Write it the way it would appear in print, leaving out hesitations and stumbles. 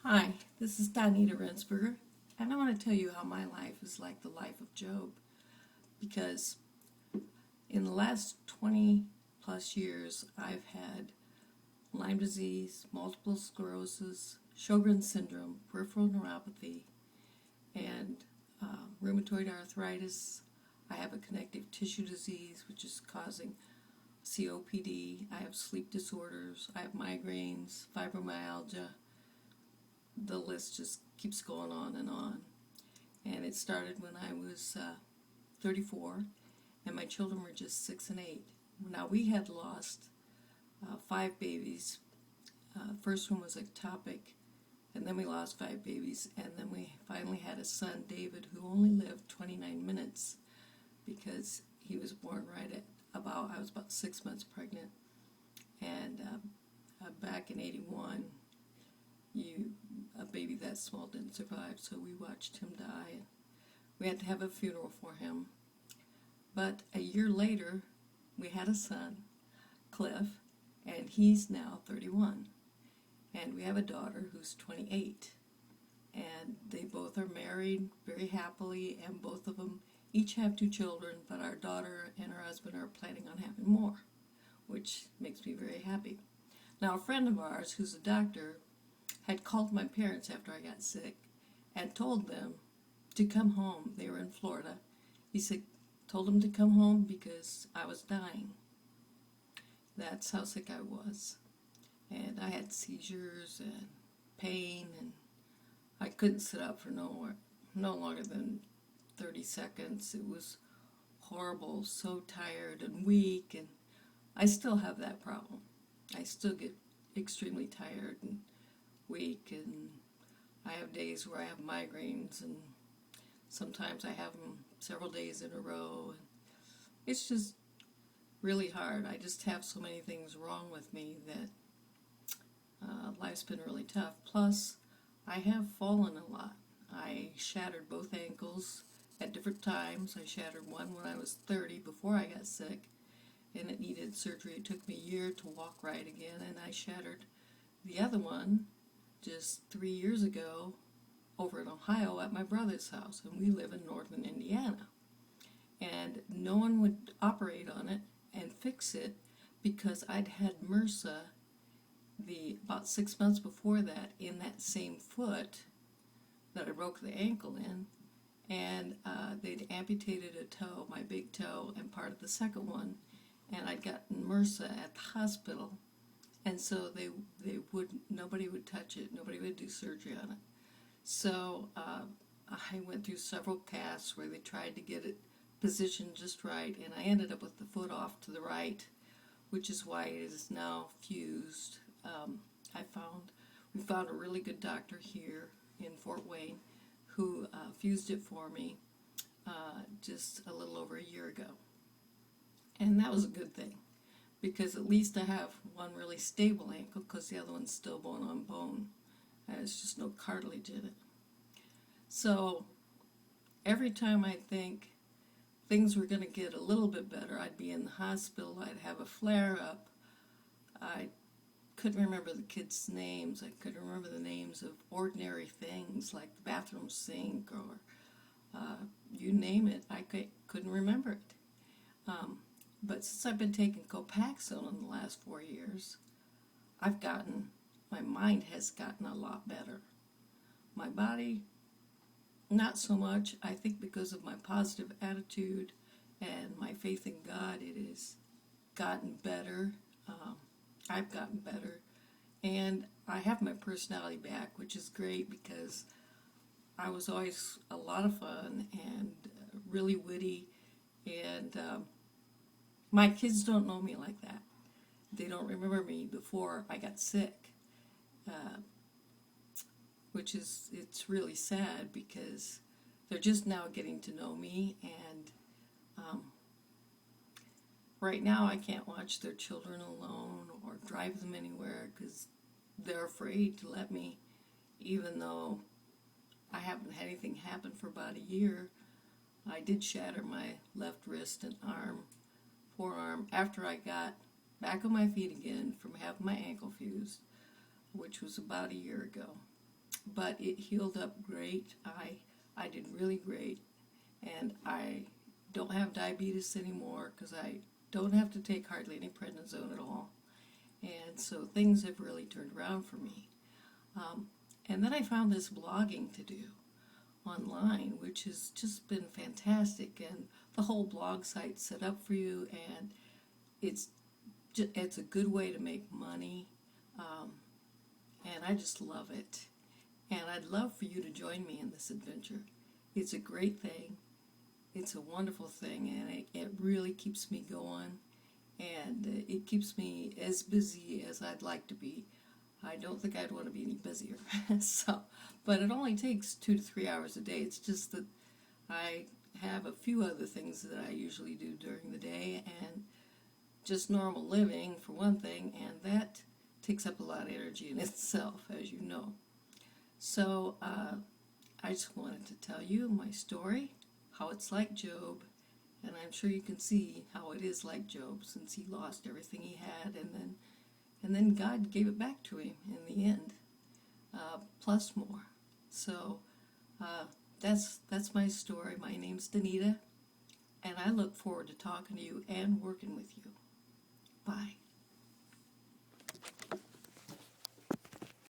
Hi, this is Donita Rensberger, and I want to tell you how my life is like the life of Job. Because in the last 20 plus years, I've had Lyme disease, multiple sclerosis, Sjogren's syndrome, peripheral neuropathy, and rheumatoid arthritis. I have a connective tissue disease, which is causing COPD. I have sleep disorders. I have migraines, fibromyalgia. The list just keeps going on and on. And it started when I was 34, and my children were just 6 and 8. Now, we had lost 5 babies. First one was ectopic, and then we lost 5 babies, and then we finally had a son, David, who only lived 29 minutes because he was born right at I was about 6 months pregnant. And back in 81, a baby that small didn't survive, so we watched him die. And we had to have a funeral for him. But a year later, we had a son, Cliff, and he's now 31. And we have a daughter who's 28. And they both are married very happily, and both of them each have 2 children, but our daughter and her husband are planning on having more, which makes me very happy. Now, a friend of ours who's a doctor had called my parents after I got sick and told them to come home. They were in Florida. He said, told them to come home because I was dying. That's how sick I was. And I had seizures and pain, and I couldn't sit up for no longer than 30 seconds. It was horrible, so tired and weak, and I still have that problem. I still get extremely tired and weak, and I have days where I have migraines, and sometimes I have them several days in a row. And it's just really hard. I just have so many things wrong with me that life's been really tough. Plus, I have fallen a lot. I shattered both ankles at different times. I shattered one when I was 30 before I got sick, and it needed surgery. It took me a year to walk right again, and I shattered the other one just 3 years ago over in Ohio at my brother's house, and we live in northern Indiana. And no one would operate on it and fix it because I'd had MRSA about 6 months before that in that same foot that I broke the ankle in, and they'd amputated a toe, my big toe, and part of the second one, and I'd gotten MRSA at the hospital. And so nobody would touch it, nobody would do surgery on it. So I went through several casts where they tried to get it positioned just right, and I ended up with the foot off to the right, which is why it is now fused. We found a really good doctor here in Fort Wayne who fused it for me just a little over a year ago. And that was a good thing, because at least I have one really stable ankle, because the other one's still bone on bone. There's just no cartilage in it. So every time I think things were going to get a little bit better, I'd be in the hospital, I'd have a flare-up. I couldn't remember the kids' names. I couldn't remember the names of ordinary things like the bathroom sink or you name it. I couldn't remember it. But since I've been taking Copaxone in the last 4 years, my mind has gotten a lot better. My body, not so much. I think because of my positive attitude and my faith in God, it has gotten better. I've gotten better. And I have my personality back, which is great, because I was always a lot of fun and really witty, and my kids don't know me like that. They don't remember me before I got sick, it's really sad, because they're just now getting to know me, and right now I can't watch their children alone or drive them anywhere because they're afraid to let me, even though I haven't had anything happen for about a year. I did shatter my left wrist and forearm, after I got back on my feet again from having my ankle fused, which was about a year ago. but it healed up great. I did really great, and I don't have diabetes anymore because I don't have to take hardly any prednisone at all. And so things have really turned around for me. And then I found this blogging to do online, which has just been fantastic. And the whole blog site's set up for you, and it's a good way to make money. And I just love it. And I'd love for you to join me in this adventure. It's a great thing. It's a wonderful thing, and it really keeps me going. And it keeps me as busy as I'd like to be. I don't think I'd want to be any busier. But it only takes 2 to 3 hours a day. It's just that I have a few other things that I usually do during the day, and just normal living for one thing, and that takes up a lot of energy in itself, as you know. So I just wanted to tell you my story, how it's like Job, and I'm sure you can see how it is like Job, since he lost everything he had, and then God gave it back to him in the end, plus more. So that's my story. My name's Danita, and I look forward to talking to you and working with you. Bye.